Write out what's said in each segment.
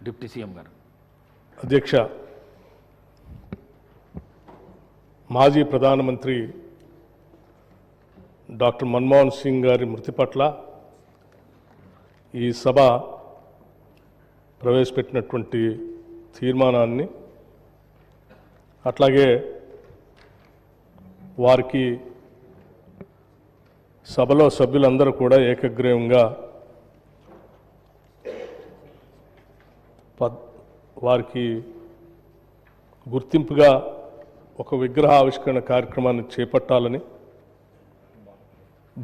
Deputy CM గారు. అధ్యక్ష, మాజీ ప్రధానమంత్రి డాక్టర్ మన్మోహన్ సింగ్ గారి మృతి పట్ల ఈ సభ ప్రవేశపెట్టినటువంటి తీర్మానాన్ని, అట్లాగే వారికి సభలో సభ్యులందరూ కూడా ఏకగ్రీవంగా వారికి గుర్తింపుగా ఒక విగ్రహ ఆవిష్కరణ కార్యక్రమాన్ని చేపట్టాలని,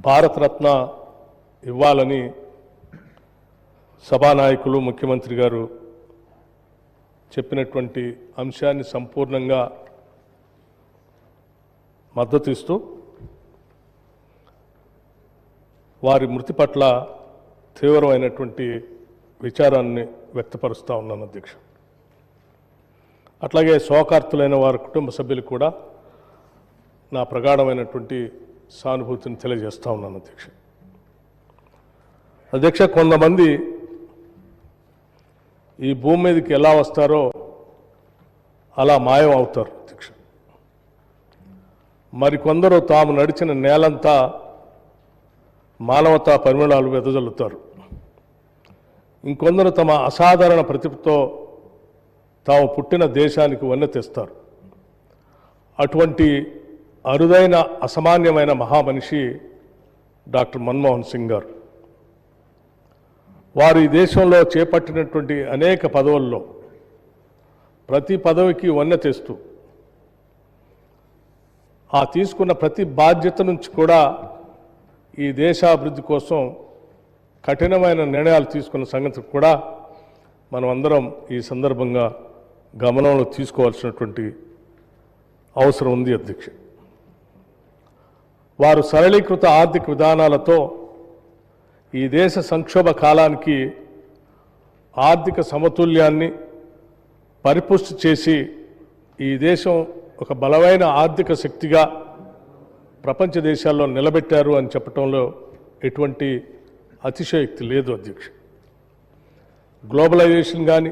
భారతరత్న ఇవ్వాలని సభానాయకులు ముఖ్యమంత్రి గారు చెప్పినటువంటి అంశాన్ని సంపూర్ణంగా మద్దతు ఇస్తూ వారి మృతి పట్ల తీవ్రమైనటువంటి విచారాన్ని వ్యక్తపరుస్తూ ఉన్నాను అధ్యక్ష. అట్లాగే శోకార్తులైన వారి కుటుంబ సభ్యులు కూడా నా ప్రగాఢమైనటువంటి సానుభూతిని తెలియజేస్తూ ఉన్నాను అధ్యక్ష. కొంతమంది ఈ భూమి మీదకి ఎలా వస్తారో అలా మాయం అవుతారు అధ్యక్ష. మరికొందరు తాము నడిచిన నేలంతా మానవతా పరిమళాలు వెదజల్లుతారు. ఇంకొందరు తమ అసాధారణ ప్రతిభతో తాము పుట్టిన దేశానికి వన్నె తెస్తారు. అటువంటి అరుదైన అసామాన్యమైన మహామనిషి డాక్టర్ మన్మోహన్ సింగ్ గారు. వారు ఈ దేశంలో చేపట్టినటువంటి అనేక పదవుల్లో ప్రతి పదవికి వన్నె తెస్తూ ఆ తీసుకున్న ప్రతి బాధ్యత నుంచి కూడా ఈ దేశాభివృద్ధి కోసం కఠినమైన నిర్ణయాలు తీసుకున్న సంగతి కూడా మనం అందరం ఈ సందర్భంగా గమనంలో తీసుకోవాల్సినటువంటి అవసరం ఉంది అధ్యక్ష. వారు సరళీకృత ఆర్థిక విధానాలతో ఈ దేశ సంక్షోభ కాలానికి ఆర్థిక సమతుల్యాన్ని పరిపుష్టి చేసి ఈ దేశం ఒక బలమైన ఆర్థిక శక్తిగా ప్రపంచ దేశాల్లో నిలబెట్టారు అని చెప్పడంలో ఎటువంటి అతిశయోక్తి లేదు అధ్యక్ష. గ్లోబలైజేషన్ కానీ,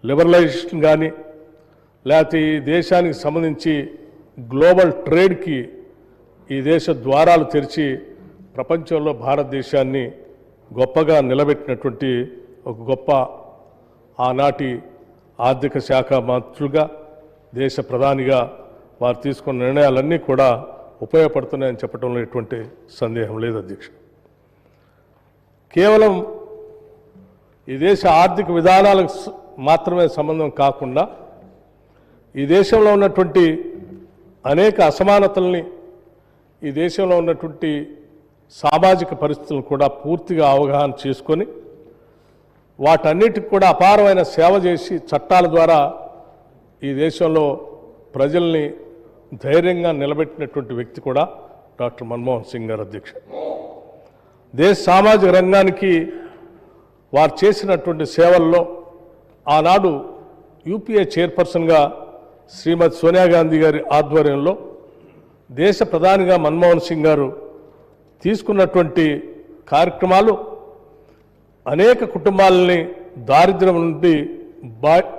లిబరలైజేషన్ కానీ, లేకపోతే ఈ దేశానికి సంబంధించి గ్లోబల్ ట్రేడ్కి ఈ దేశ ద్వారాలు తెరిచి ప్రపంచంలో భారతదేశాన్ని గొప్పగా నిలబెట్టినటువంటి ఒక గొప్ప ఆనాటి ఆర్థిక శాఖ మంత్రులుగా, దేశ ప్రధానిగా వారు తీసుకున్న నిర్ణయాలన్నీ కూడా ఉపయోగపడుతున్నాయని చెప్పడంలో ఎటువంటి సందేహం లేదు అధ్యక్ష. కేవలం ఈ దేశ ఆర్థిక విధానాలకు మాత్రమే సంబంధం కాకుండా ఈ దేశంలో ఉన్నటువంటి అనేక అసమానతల్ని, ఈ దేశంలో ఉన్నటువంటి సామాజిక పరిస్థితులను కూడా పూర్తిగా అవగాహన చేసుకొని వాటన్నిటికి కూడా అపారమైన సేవ చేసి చట్టాల ద్వారా ఈ దేశంలో ప్రజల్ని ధైర్యంగా నిలబెట్టినటువంటి వ్యక్తి కూడా డాక్టర్ మన్మోహన్ సింగ్ గారు అధ్యక్ష. దేశ సామాజిక రంగానికి వారు చేసినటువంటి సేవల్లో ఆనాడు యూపీఏ చైర్పర్సన్గా శ్రీమతి సోనియా గాంధీ గారి ఆధ్వర్యంలో దేశ ప్రధానిగా మన్మోహన్ సింగ్ గారు తీసుకున్నటువంటి కార్యక్రమాలు అనేక కుటుంబాలని దారిద్ర్యం నుండి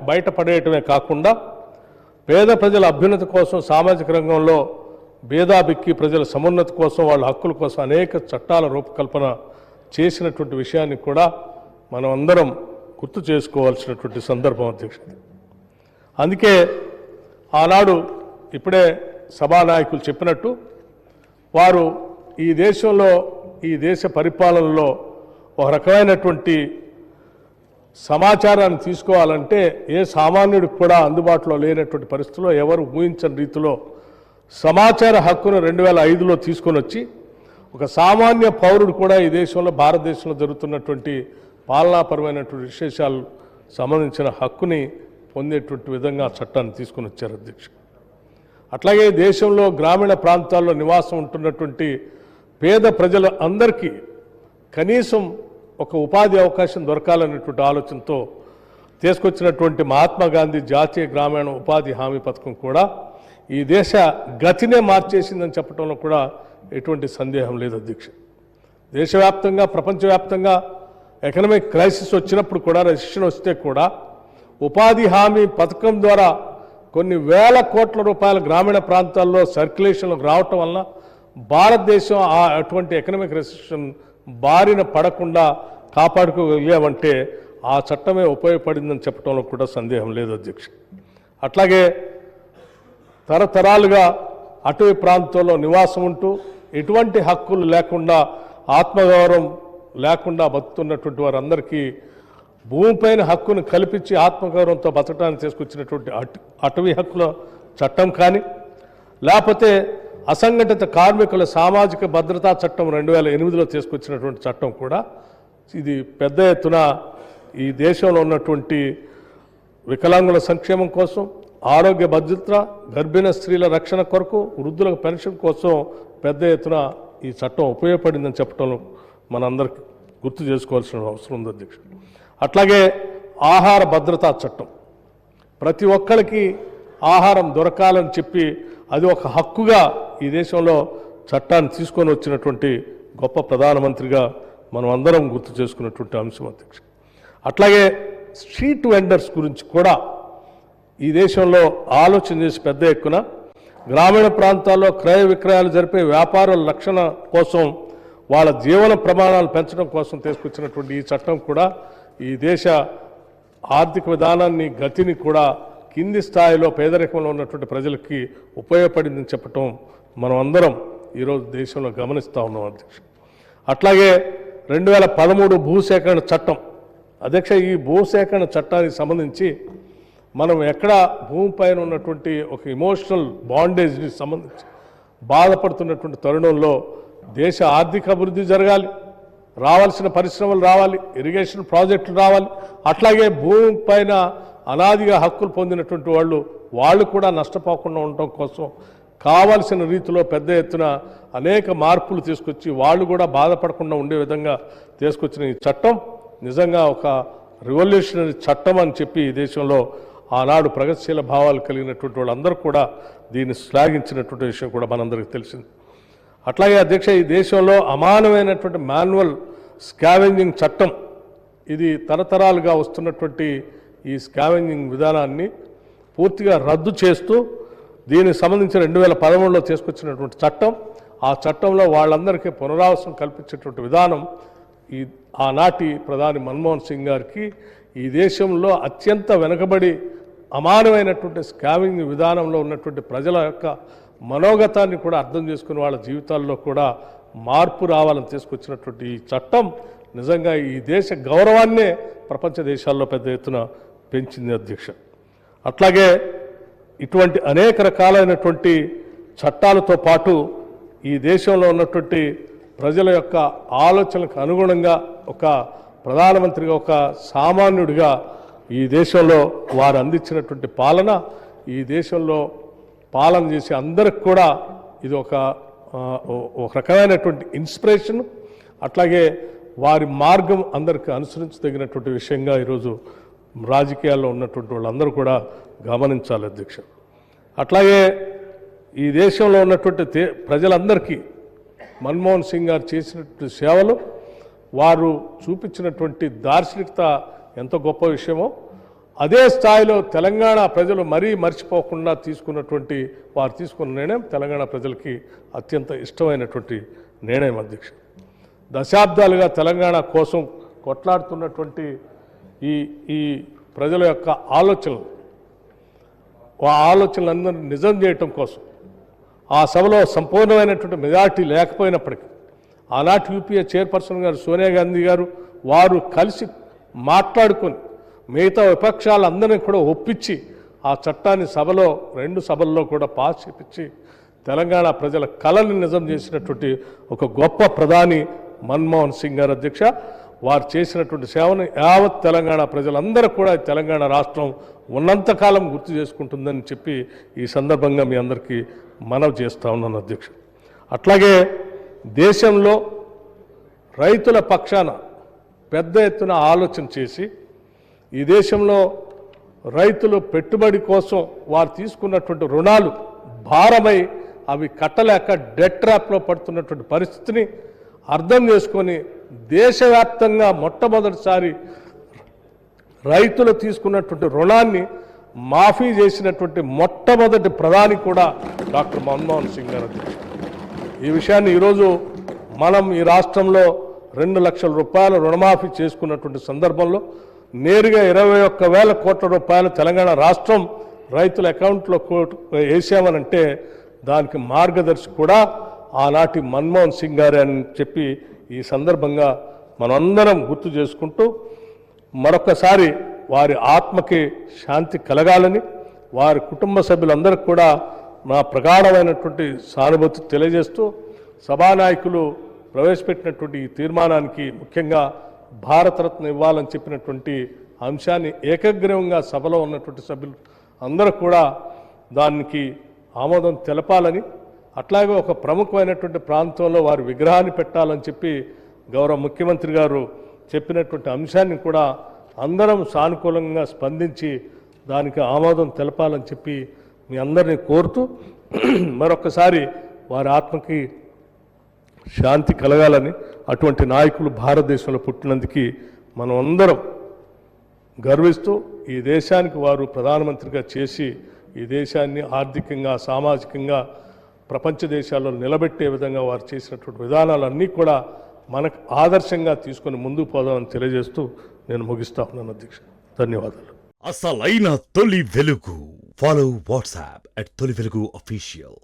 బయటపడేయటమే కాకుండా పేద ప్రజల అభ్యున్నతి కోసం, సామాజిక రంగంలో భేదాభిక్కి ప్రజల సమున్నతి కోసం, వాళ్ళ హక్కుల కోసం అనేక చట్టాల రూపకల్పన చేసినటువంటి విషయాన్ని కూడా మనం అందరం గుర్తు చేసుకోవాల్సినటువంటి సందర్భం అధ్యక్ష. అందుకే ఆనాడు ఇప్పుడే సభానాయకులు చెప్పినట్టు వారు ఈ దేశంలో, ఈ దేశ పరిపాలనలో ఒక రకమైనటువంటి సమాచారాన్ని తీసుకోవాలంటే ఏ సామాన్యుడికి కూడా అందుబాటులో లేనటువంటి పరిస్థితుల్లో, ఎవరు ఊహించని రీతిలో సమాచార హక్కును 2005లో తీసుకొని వచ్చి ఒక సామాన్య పౌరుడు కూడా ఈ దేశంలో, భారతదేశంలో జరుగుతున్నటువంటి పాలనాపరమైనటువంటి విశేషాలు సంబంధించిన హక్కుని పొందేటువంటి విధంగా చట్టాన్ని తీసుకొని వచ్చారు అధ్యక్ష. అట్లాగే దేశంలో గ్రామీణ ప్రాంతాల్లో నివాసం ఉంటున్నటువంటి పేద ప్రజల అందరికీ కనీసం ఒక ఉపాధి అవకాశం దొరకాలనేటువంటి ఆలోచనతో తీసుకొచ్చినటువంటి మహాత్మా గాంధీ జాతీయ గ్రామీణ ఉపాధి హామీ పథకం కూడా ఈ దేశ గతినే మార్చేసిందని చెప్పడంలో కూడా ఎటువంటి సందేహం లేదు అధ్యక్ష. దేశవ్యాప్తంగా, ప్రపంచవ్యాప్తంగా ఎకనామిక్ క్రైసిస్ వచ్చినప్పుడు కూడా, రెసిషన్ వస్తే కూడా ఉపాధి హామీ పథకం ద్వారా కొన్ని వేల కోట్ల రూపాయల గ్రామీణ ప్రాంతాల్లో సర్క్యులేషన్లోకి రావటం వలన భారతదేశం అటువంటి ఎకనామిక్ రెసిషన్ బారిన పడకుండా కాపాడుకోగలిగామంటే ఆ చట్టమే ఉపయోగపడిందని చెప్పడంలో కూడా సందేహం లేదు అధ్యక్ష. అట్లాగే తరతరాలుగా అటవీ ప్రాంతంలో నివాసం ఉంటూ ఎటువంటి హక్కులు లేకుండా, ఆత్మగౌరవం లేకుండా బతుకుతున్నటువంటి వారందరికీ భూమిపైన హక్కును కల్పించి ఆత్మగౌరవంతో బతకడానికి తీసుకొచ్చినటువంటి అటవీ హక్కుల చట్టం కానీ, లేకపోతే అసంఘటిత కార్మికుల సామాజిక భద్రతా చట్టం 2008లో తీసుకొచ్చినటువంటి చట్టం కూడా ఇది పెద్ద ఎత్తున ఈ దేశంలో ఉన్నటువంటి వికలాంగుల సంక్షేమం కోసం, ఆరోగ్య భద్రత, గర్భిణ స్త్రీల రక్షణ కొరకు, వృద్ధులకు పెన్షన్ కోసం పెద్ద ఎత్తున ఈ చట్టం ఉపయోగపడిందని చెప్పడంలో మనందరికీ గుర్తు చేసుకోవాల్సిన అవసరం ఉంది అధ్యక్ష. అట్లాగే ఆహార భద్రతా చట్టం, ప్రతి ఒక్కరికి ఆహారం దొరకాలని చెప్పి అది ఒక హక్కుగా ఈ దేశంలో చట్టాన్ని తీసుకొని వచ్చినటువంటి గొప్ప ప్రధానమంత్రిగా మనం అందరం గుర్తు చేసుకున్నటువంటి అంశం అధ్యక్ష. అట్లాగే స్ట్రీట్ వెండర్స్ గురించి కూడా ఈ దేశంలో ఆలోచన చేసి పెద్ద ఎత్తున గ్రామీణ ప్రాంతాల్లో క్రయ విక్రయాలు జరిపే వ్యాపారుల రక్షణ కోసం, వాళ్ళ జీవన ప్రమాణాలు పెంచడం కోసం తీసుకొచ్చినటువంటి ఈ చట్టం కూడా ఈ దేశ ఆర్థిక విధానాన్ని, గతిని కూడా కింది స్థాయిలో పేదరికంలో ఉన్నటువంటి ప్రజలకి ఉపయోగపడిందని చెప్పటం మనం అందరం ఈరోజు దేశంలో గమనిస్తూ ఉన్నాం అధ్యక్ష. అట్లాగే 2013 భూసేకరణ చట్టం అధ్యక్ష. ఈ భూసేకరణ చట్టానికి సంబంధించి మనం ఎక్కడ భూమిపైన ఉన్నటువంటి ఒక ఇమోషనల్ బాండేజ్ని సంబంధించి బాధపడుతున్నటువంటి తరుణంలో దేశ ఆర్థిక అభివృద్ధి జరగాలి, రావాల్సిన పరిశ్రమలు రావాలి, ఇరిగేషన్ ప్రాజెక్టులు రావాలి. అట్లాగే భూమిపైన అనాదిగా హక్కులు పొందినటువంటి వాళ్ళు కూడా నష్టపోకుండా ఉండటం కోసం కావాల్సిన రీతిలో పెద్ద ఎత్తున అనేక మార్పులు తీసుకొచ్చి వాళ్ళు కూడా బాధపడకుండా ఉండే విధంగా తీసుకొచ్చిన ఈ చట్టం నిజంగా ఒక రివల్యూషనరీ చట్టం అని చెప్పి ఈ దేశంలో ఆనాడు ప్రగతిశీల భావాలు కలిగినటువంటి వాళ్ళందరూ కూడా దీన్ని శ్లాఘించినటువంటి విషయం కూడా మనందరికీ తెలిసింది. అట్లాగే అధ్యక్ష, ఈ దేశంలో అమానమైనటువంటి మాన్యువల్ స్కావెంజింగ్ చట్టం, ఇది తరతరాలుగా వస్తున్నటువంటి ఈ స్కావెంజింగ్ విధానాన్ని పూర్తిగా రద్దు చేస్తూ దీనికి సంబంధించి 2013లో తీసుకొచ్చినటువంటి చట్టం, ఆ చట్టంలో వాళ్ళందరికీ పునరావాసం కల్పించేటువంటి విధానం ఆనాటి ప్రధాని మన్మోహన్ సింగ్ గారికి ఈ దేశంలో అత్యంత వెనుకబడి అమానమైనటువంటి స్కావింగ్ విధానంలో ఉన్నటువంటి ప్రజల యొక్క మనోగతాన్ని కూడా అర్థం చేసుకుని వాళ్ళ జీవితాల్లో కూడా మార్పు రావాలని తీసుకొచ్చినటువంటి ఈ చట్టం నిజంగా ఈ దేశ గౌరవాన్నే ప్రపంచ దేశాల్లో పెద్ద ఎత్తున పెంచింది అధ్యక్ష. అట్లాగే ఇటువంటి అనేక రకాలైనటువంటి చట్టాలతో పాటు ఈ దేశంలో ఉన్నటువంటి ప్రజల యొక్క ఆలోచనలకు అనుగుణంగా ఒక ప్రధానమంత్రిగా, ఒక సామాన్యుడిగా ఈ దేశంలో వారు అందించినటువంటి పాలన, ఈ దేశంలో పాలన చేసే అందరికి కూడా ఇది ఒక రకమైనటువంటి ఇన్స్పిరేషన్. అట్లాగే వారి మార్గం అందరికీ అనుసరించదగినటువంటి విషయంగా ఈరోజు రాజకీయాల్లో ఉన్నటువంటి వాళ్ళందరూ కూడా గమనించాలి అధ్యక్ష. అట్లాగే ఈ దేశంలో ఉన్నటువంటి ప్రజలందరికీ మన్మోహన్ సింగ్ గారు చేసినటువంటి సేవలు, వారు చూపించినటువంటి దార్శనికత ఎంత గొప్ప విషయమో అదే స్థాయిలో తెలంగాణ ప్రజలు మరీ మర్చిపోకుండా తీసుకున్నటువంటి వారు తీసుకున్న నిర్ణయం తెలంగాణ ప్రజలకి అత్యంత ఇష్టమైనటువంటి నిర్ణయం అధ్యక్ష. దశాబ్దాలుగా తెలంగాణ కోసం కొట్లాడుతున్నటువంటి ఈ ప్రజల యొక్క ఆలోచనలందరినీ నిజం చేయటం కోసం ఆ సభలో సంపూర్ణమైనటువంటి మెజార్టీ లేకపోయినప్పటికీ ఆనాటి యూపీఏ చైర్పర్సన్ గారు సోనియా గాంధీ గారు వారు కలిసి మాట్లాడుకొని మిగతా విపక్షాలందరినీ కూడా ఒప్పించి ఆ చట్టాన్ని రెండు సభల్లో కూడా పాస్ చేపించి తెలంగాణ ప్రజల కళని నిజం చేసినటువంటి ఒక గొప్ప ప్రధాని మన్మోహన్ సింగ్ గారు అధ్యక్ష. వారు చేసినటువంటి సేవను యావత్ తెలంగాణ ప్రజలందరూ కూడా తెలంగాణ రాష్ట్రం ఉన్నంతకాలం గుర్తు చేసుకుంటుందని చెప్పి ఈ సందర్భంగా మీ అందరికీ మనవి చేస్తూ ఉన్నాను అధ్యక్ష. అట్లాగే దేశంలో రైతుల పక్షాన పెద్ద ఎత్తున ఆలోచన చేసి ఈ దేశంలో రైతులు పెట్టుబడి కోసం వారు తీసుకున్నటువంటి రుణాలు భారమై అవి కట్టలేక డెట్ ట్రాప్లో పడుతున్నటువంటి పరిస్థితిని అర్థం చేసుకొని దేశవ్యాప్తంగా మొట్టమొదటిసారి రైతులు తీసుకున్నటువంటి రుణాన్ని మాఫీ చేసినటువంటి మొట్టమొదటి ప్రధాని కూడా డాక్టర్ మన్మోహన్ సింగ్ గారు. ఈ విషయాన్ని ఈరోజు మనం ఈ రాష్ట్రంలో 2 లక్షల రూపాయల రుణమాఫీ చేసుకున్నటువంటి సందర్భంలో నేరుగా 21,000 కోట్ల రూపాయలు తెలంగాణ రాష్ట్రం రైతుల అకౌంట్లో వేసామనంటే దానికి మార్గదర్శి కూడా ఆనాటి మన్మోహన్ సింగ్ గారే అని చెప్పి ఈ సందర్భంగా మనందరం గుర్తు చేసుకుంటూ మరొకసారి వారి ఆత్మకి శాంతి కలగాలని వారి కుటుంబ సభ్యులందరికీ కూడా నా ప్రగాఢమైనటువంటి సానుభూతి తెలియజేస్తూ సభానాయకులు ప్రవేశపెట్టినటువంటి ఈ తీర్మానానికి ముఖ్యంగా భారతరత్న ఇవ్వాలని చెప్పినటువంటి అంశాన్ని ఏకగ్రీవంగా సభలో ఉన్నటువంటి సభ్యులు అందరూ కూడా దానికి ఆమోదం తెలపాలని, అట్లాగే ఒక ప్రముఖమైనటువంటి ప్రాంతంలో వారి విగ్రహాన్ని పెట్టాలని చెప్పి గౌరవ ముఖ్యమంత్రి గారు చెప్పినటువంటి అంశాన్ని కూడా అందరం సానుకూలంగా స్పందించి దానికి ఆమోదం తెలపాలని చెప్పి మీ అందరినీ కోరుతూ మరొకసారి వారి ఆత్మకి శాంతి కలగాలని, అటువంటి నాయకులు భారతదేశంలో పుట్టినందుకు మనం అందరం గర్విస్తూ ఈ దేశానికి వారు ప్రధానమంత్రిగా చేసి ఈ దేశాన్ని ఆర్థికంగా సామాజికంగా ప్రపంచ దేశాల్లో నిలబెట్టే విధంగా వారు చేసినటువంటి విధానాలన్నీ కూడా మనకు ఆదర్శంగా తీసుకొని ముందుకు పోదామని తెలియజేస్తూ నేను ముగిస్తా ఉన్నాను అధ్యక్ష. ధన్యవాదాలు. అసలైన తొలి వెలుగు. ఫాలో వాట్సాప్ @తొలి వెలుగు అఫీషియల్.